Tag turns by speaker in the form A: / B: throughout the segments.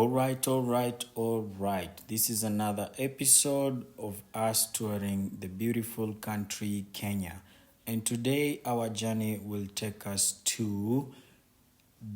A: All right. This is another episode of us touring the beautiful country, Kenya. And today, our journey will take us to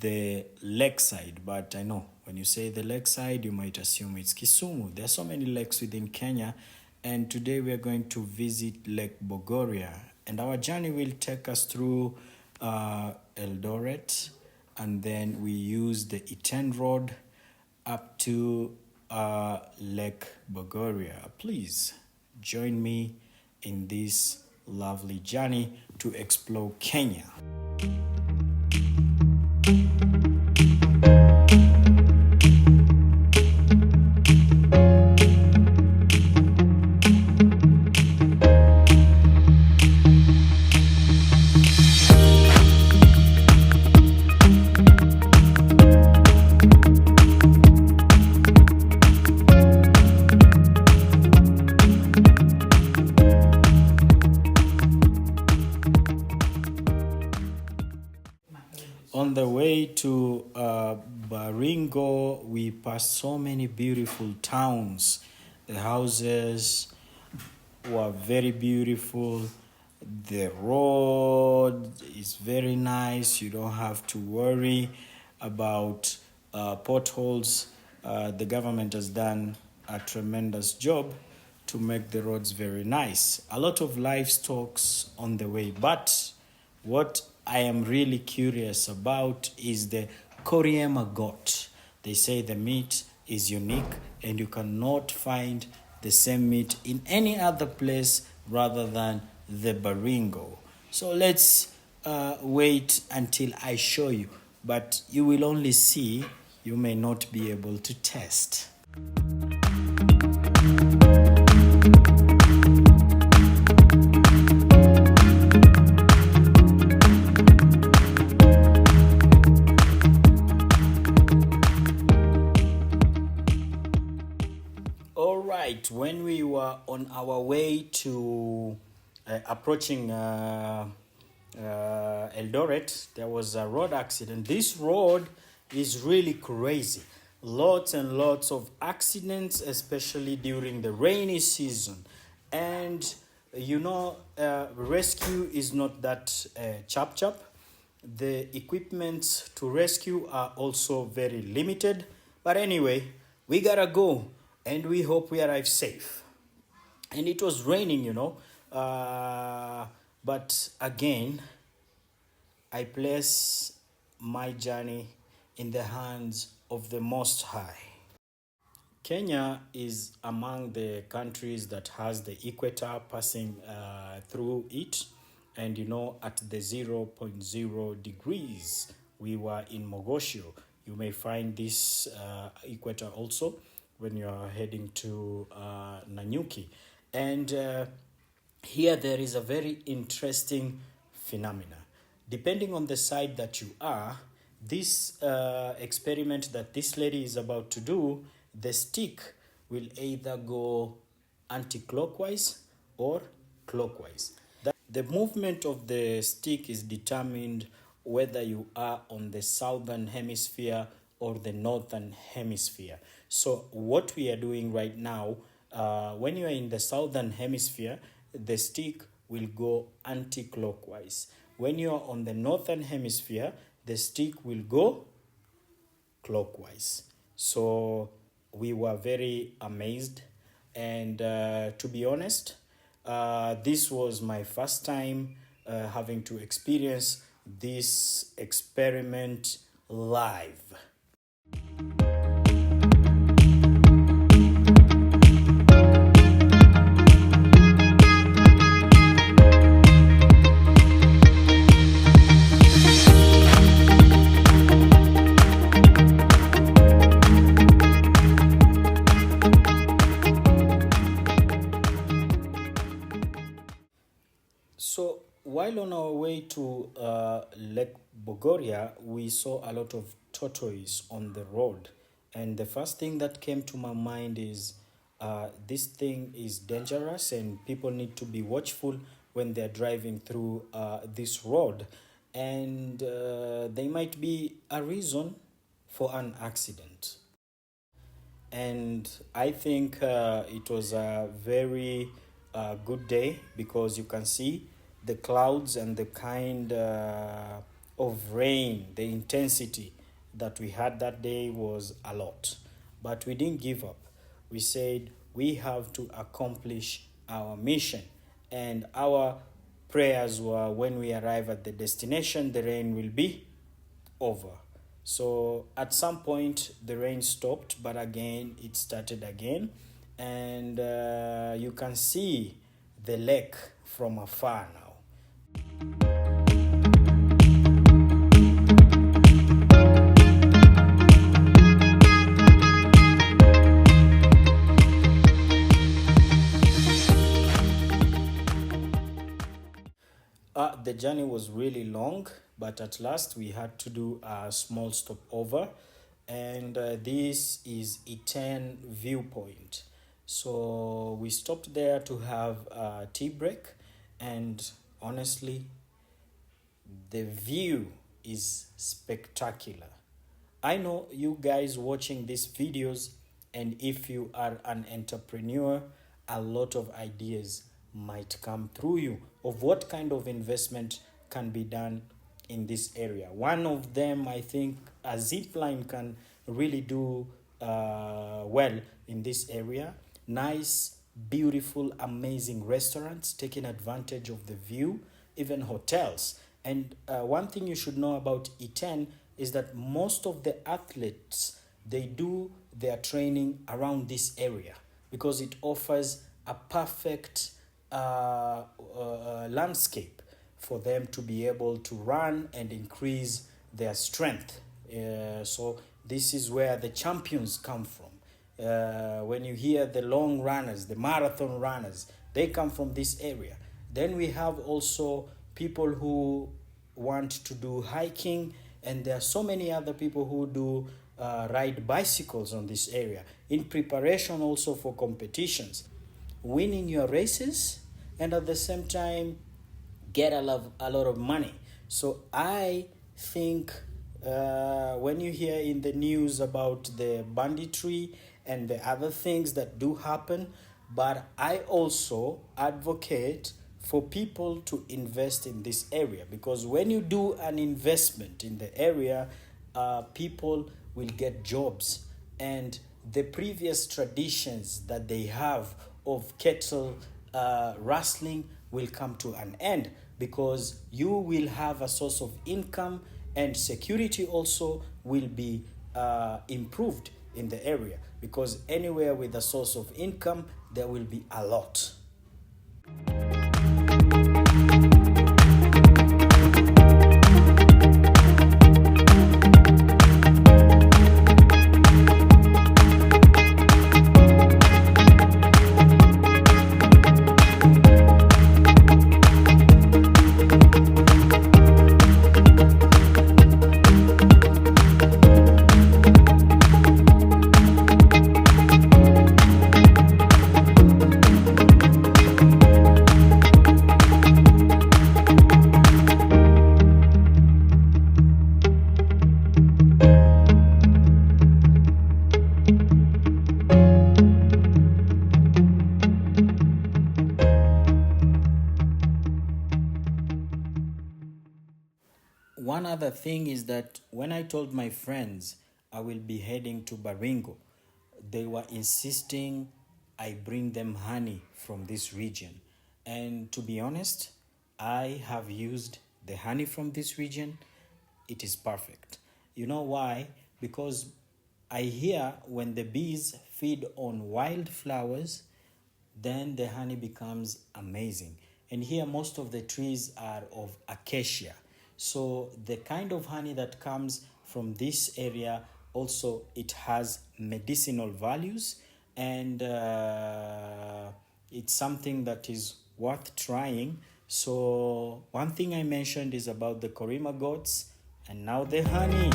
A: the lakeside. But I know when you say the lakeside, you might assume it's Kisumu. There are so many lakes within Kenya. And today, we are going to visit Lake Bogoria. And our journey will take us through Eldoret. And then we use the E10 road up to Lake Bogoria. Please join me in this lovely journey to explore Kenya. On the way to Baringo, we passed so many beautiful towns. The houses were very beautiful. The road is very nice. You don't have to worry about potholes. The government has done a tremendous job to make the roads very nice. A lot of livestock on the way, but what I am really curious about is the Koriema goat. They say the meat is unique and you cannot find the same meat in any other place rather than the Baringo. So let's wait until I show you. But you will only see, you may not be able to taste. When we were on our way to approaching Eldoret, there was a road accident. This road is really crazy. Lots and lots of accidents, especially during the rainy season. And rescue is not that chap. The equipment to rescue are also very limited. But anyway, we gotta go. And we hope we arrive safe. And it was raining, but again, I place my journey in the hands of the Most High. Kenya is among the countries that has the equator passing through it. And at the 0.0 degrees, we were in Mogosho. You may find this equator also when you are heading to Nanyuki. And here there is a very interesting phenomena. Depending on the side that you are, this experiment that this lady is about to do, the stick will either go anti-clockwise or clockwise. The movement of the stick is determined whether you are on the southern hemisphere or the northern hemisphere. So what we are doing right now, when you are in the southern hemisphere, the stick will go anti-clockwise. When you are on the northern hemisphere, the stick will go clockwise. So we were very amazed. And to be honest, this was my first time having to experience this experiment live. So while on our way to Lake Bogoria, we saw a lot of tortoise on the road. And the first thing that came to my mind is this thing is dangerous and people need to be watchful when they're driving through this road. And there might be a reason for an accident. And I think it was a very good day because you can see the clouds and the kind of rain, the intensity that we had that day was a lot. But we didn't give up. We said we have to accomplish our mission. And our prayers were when we arrive at the destination, the rain will be over. So at some point, the rain stopped, but again, it started again. And you can see the lake from afar now. The journey was really long, but at last we had to do a small stopover, and this is Iten viewpoint. So we stopped there to have a tea break, and honestly, the view is spectacular. I know you guys watching these videos, and if you are an entrepreneur, a lot of ideas might come through you of what kind of investment can be done in this area. One of them, I think, a zip line can really do well in this area. Nice, beautiful, amazing restaurants taking advantage of the view, even hotels. And one thing you should know about E10 is that most of the athletes, they do their training around this area because it offers a perfect landscape for them to be able to run and increase their strength. So this is where the champions come from. When you hear the long runners, the marathon runners, they come from this area. Then we have also people who want to do hiking, and there are so many other people who do ride bicycles on this area in preparation also for competitions, winning your races, and at the same time get a lot of money. So I think when you hear in the news about the banditry and the other things that do happen, but I also advocate for people to invest in this area, because when you do an investment in the area, people will get jobs, and the previous traditions that they have of cattle rustling will come to an end, because you will have a source of income, and security also will be improved in the area, because anywhere with a source of income there will be a lot. One other thing is that when I told my friends I will be heading to Baringo, they were insisting I bring them honey from this region. And to be honest, I have used the honey from this region. It is perfect. You know why? Because I hear when the bees feed on wildflowers, then the honey becomes amazing. And here most of the trees are of acacia. So the kind of honey that comes from this area also, it has medicinal values, and it's something that is worth trying. So one thing I mentioned is about the Korima goats, and now the honey.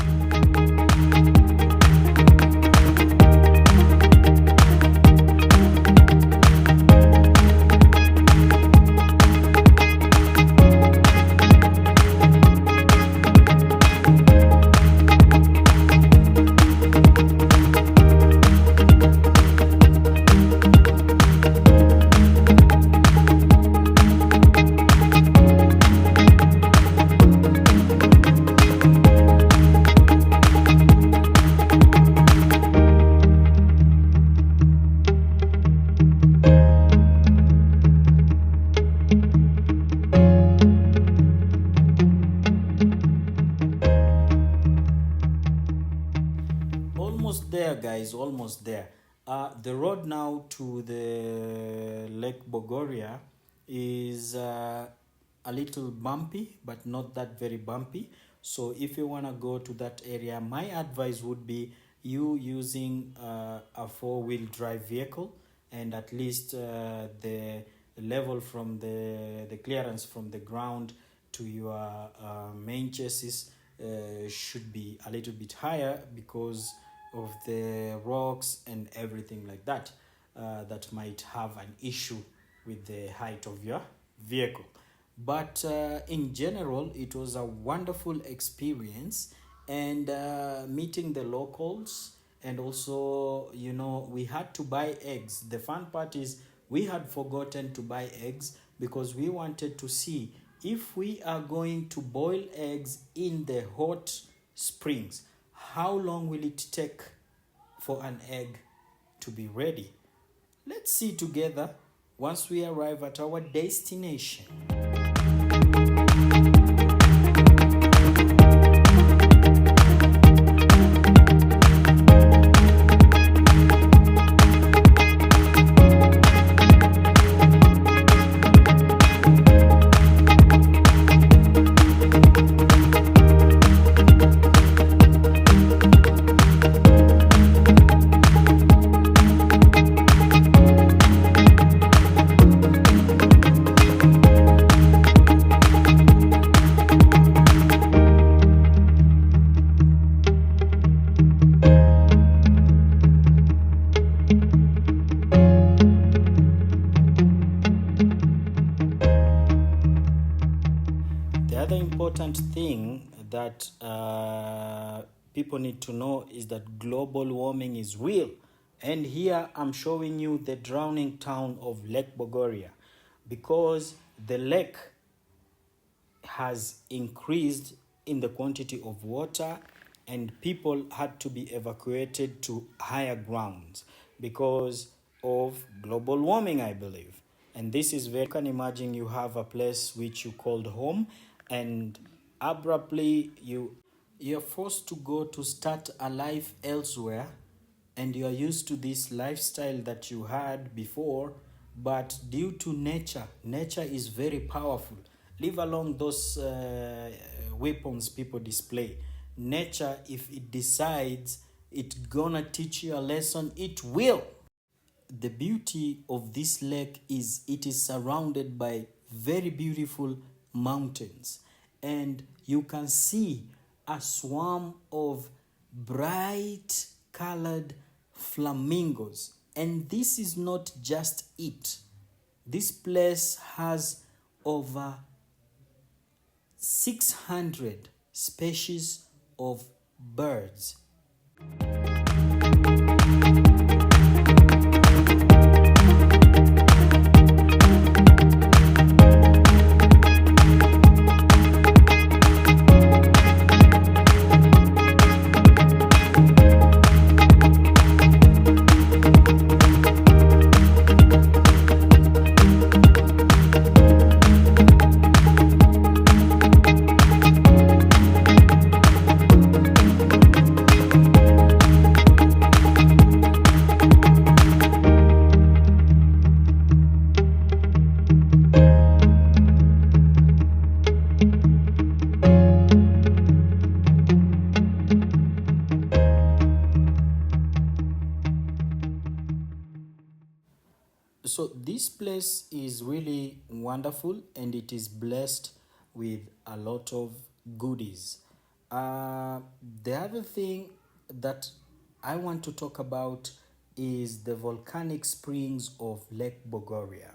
A: almost there, guys, almost there. The road now to the Lake Bogoria is a little bumpy, but not that very bumpy. So if you want to go to that area, my advice would be you using a four-wheel drive vehicle, and at least the level from the clearance from the ground to your main chassis should be a little bit higher because of the rocks and everything like that that might have an issue with the height of your vehicle. But in general, it was a wonderful experience, and meeting the locals. And also, we had to buy eggs. The fun part is we had forgotten to buy eggs because we wanted to see if we are going to boil eggs in the hot springs, how long will it take for an egg to be ready? Let's see together once we arrive at our destination. The other important thing that people need to know is that global warming is real. And here I'm showing you the drowning town of Lake Bogoria, because the lake has increased in the quantity of water, and people had to be evacuated to higher grounds because of global warming, I believe. And this is very, you can imagine you have a place which you called home, and abruptly you're forced to go to start a life elsewhere, and you're used to this lifestyle that you had before, but due to nature is very powerful. Leave alone those weapons people display. Nature, if it decides it's gonna teach you a lesson, it will. The beauty of this lake is it is surrounded by very beautiful mountains, and you can see a swarm of bright colored flamingos. And this is not just it. This place has over 600 species of birds. So this place is really wonderful, and it is blessed with a lot of goodies. The other thing that I want to talk about is the volcanic springs of Lake Bogoria.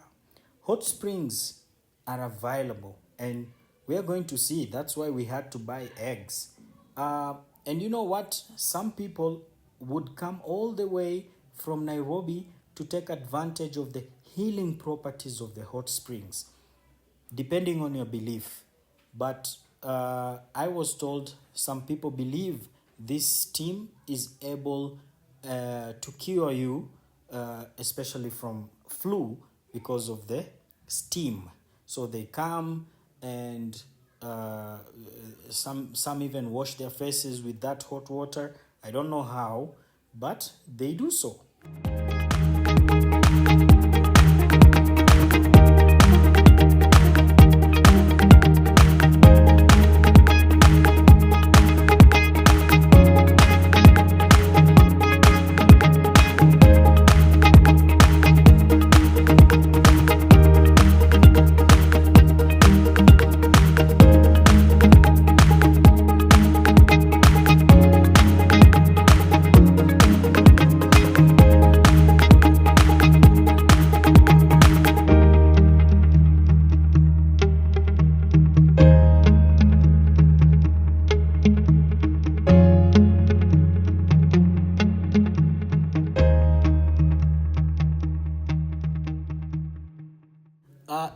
A: Hot springs are available, and we are going to see. That's why we had to buy eggs. And you know what? Some people would come all the way from Nairobi to take advantage of the healing properties of the hot springs, depending on your belief. But I was told some people believe this steam is able to cure you, especially from flu, because of the steam. So they come, and some even wash their faces with that hot water. I don't know how, but they do so.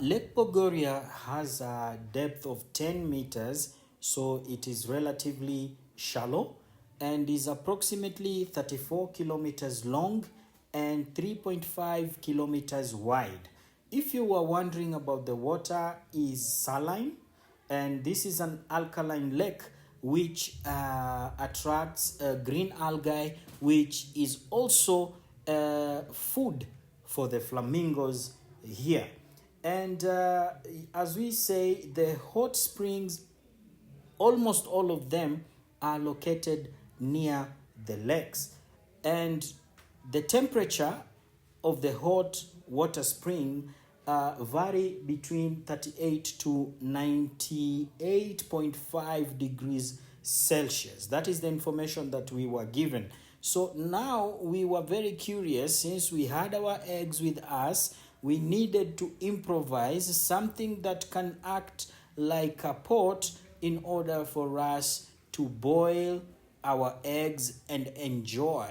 A: Lake Bogoria has a depth of 10 meters, so it is relatively shallow and is approximately 34 kilometers long and 3.5 kilometers wide. If you were wondering about the water, is saline, and this is an alkaline lake which attracts green algae, which is also food for the flamingos here. And as we say, the hot springs, almost all of them are located near the lakes. And the temperature of the hot water spring vary between 38 to 98.5 degrees Celsius. That is the information that we were given. So now we were very curious, since we had our eggs with us, we needed to improvise something that can act like a pot in order for us to boil our eggs and enjoy.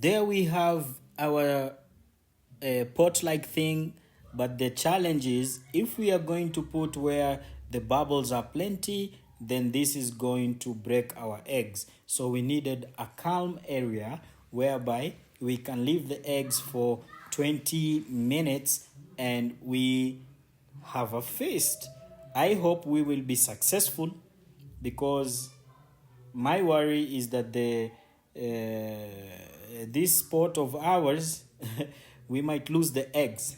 A: There we have our pot-like thing, but the challenge is, if we are going to put where the bubbles are plenty, then this is going to break our eggs. So we needed a calm area whereby we can leave the eggs for 20 minutes and we have a feast. I hope we will be successful, because my worry is that this pot of ours we might lose the eggs.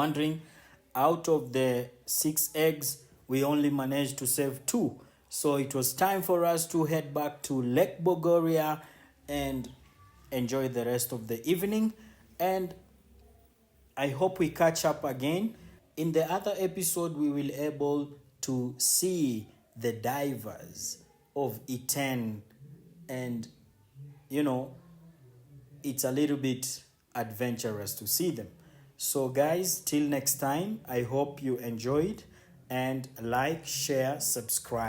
A: wondering, out of the 6 eggs, we only managed to save 2. So it was time for us to head back to Lake Bogoria and enjoy the rest of the evening. And I hope we catch up again. In the other episode, we will able to see the divers of E10, and you know, it's a little bit adventurous to see them. So guys, till next time, I hope you enjoyed, and like, share, subscribe.